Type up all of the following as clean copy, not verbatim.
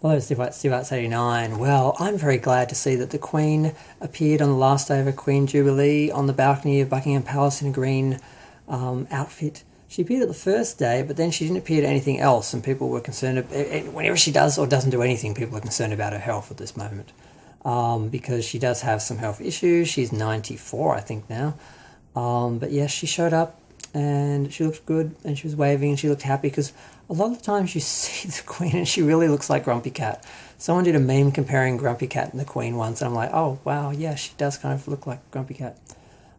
Hello, Steve89. Well, I'm very glad to see that the Queen appeared on the last day of her Queen Jubilee on the balcony of Buckingham Palace in a green outfit. She appeared at the first day, but then she didn't appear to anything else, and people were concerned. Whenever she does or doesn't do anything, people are concerned about her health at this moment, because she does have some health issues. She's 94, I think, now. But yes, she showed up, and she looked good, and she was waving, and she looked happy, because a lot of the times you see the Queen and she really looks like Grumpy Cat. Someone did a meme comparing Grumpy Cat and the Queen once, and I'm like, oh wow, yeah, she does kind of look like Grumpy Cat.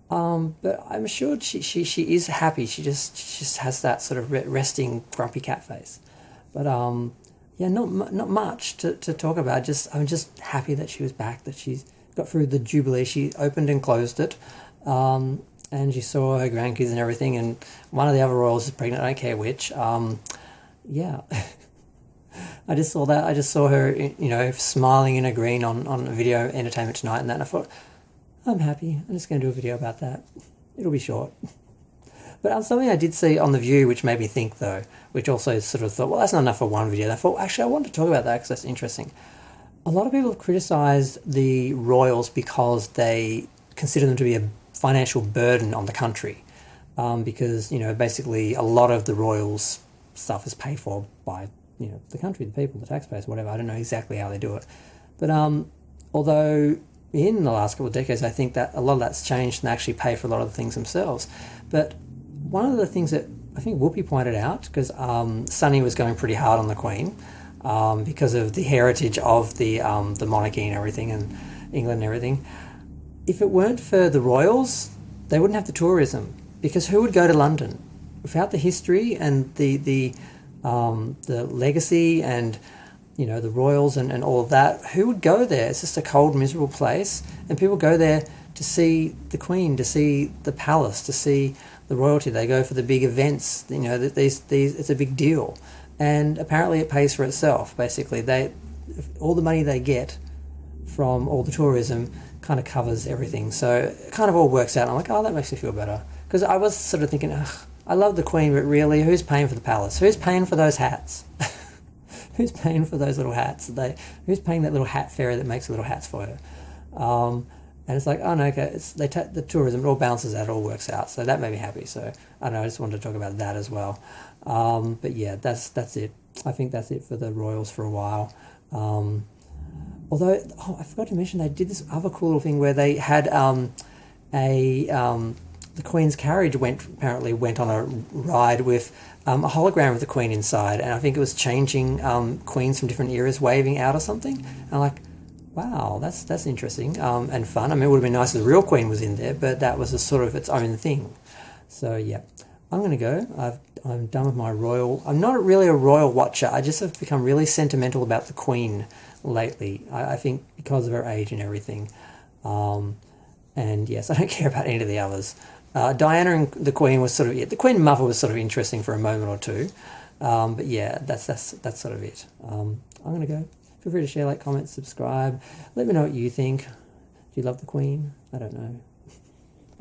But I'm sure she is happy. She just has that sort of resting Grumpy Cat face. But yeah, not much to talk about. I'm just happy that she was back, that she got through the Jubilee. She opened and closed it. And she saw her grandkids and everything, and one of the other royals is pregnant, I don't care which. Yeah, I just saw that. I just saw her, smiling in a green on Video Entertainment Tonight and that, and I thought, I'm happy. I'm just going to do a video about that. It'll be short. But something I did see on The View which made me think, though, which also sort of thought, well, that's not enough for one video. And I thought, actually, I want to talk about that because that's interesting. A lot of people have criticised the royals because they consider them to be a financial burden on the country, because basically a lot of the royals' stuff is paid for by the country, the people, the taxpayers, whatever. I don't know exactly how they do it, but although in the last couple of decades I think that a lot of that's changed and they actually pay for a lot of the things themselves. But one of the things that I think Whoopi pointed out, because Sunny was going pretty hard on the Queen because of the heritage of the monarchy and everything, and England and everything. If it weren't for the royals, they wouldn't have the tourism, because who would go to London without the history and the legacy and the royals and all of that? Who would go there? It's just a cold, miserable place, and people go there to see the Queen, to see the palace, to see the royalty. They go for the big events. These it's a big deal, and apparently it pays for itself. Basically, all the money they get from all the tourism kind of covers everything, so it kind of all works out. I'm like, oh, that makes me feel better, because I was sort of thinking, I love the Queen, but really, who's paying for the palace? Who's paying for those hats? Who's paying for those little hats? Who's paying that little hat fairy that makes little hats for her? And it's like, oh no, okay, the tourism, it all balances out, it all works out. So that made me happy. So I don't know, I just wanted to talk about that as well. But yeah, that's it. I think that's it for the royals for a while. Although, I forgot to mention, they did this other cool little thing where they had the Queen's carriage apparently went on a ride with a hologram of the Queen inside, and I think it was changing queens from different eras waving out or something. And I'm like, wow, that's interesting and fun. I mean, it would have been nice if the real Queen was in there, but that was a sort of its own thing. So yeah, I'm going to go. I'm done with my royal. I'm not really a royal watcher. I just have become really sentimental about the Queen lately. I think because of her age and everything. And yes, I don't care about any of the others. Diana and the Queen was the Queen Mother was sort of interesting for a moment or two. But yeah, that's sort of it. I'm going to go. Feel free to share, like, comment, subscribe. Let me know what you think. Do you love the Queen? I don't know.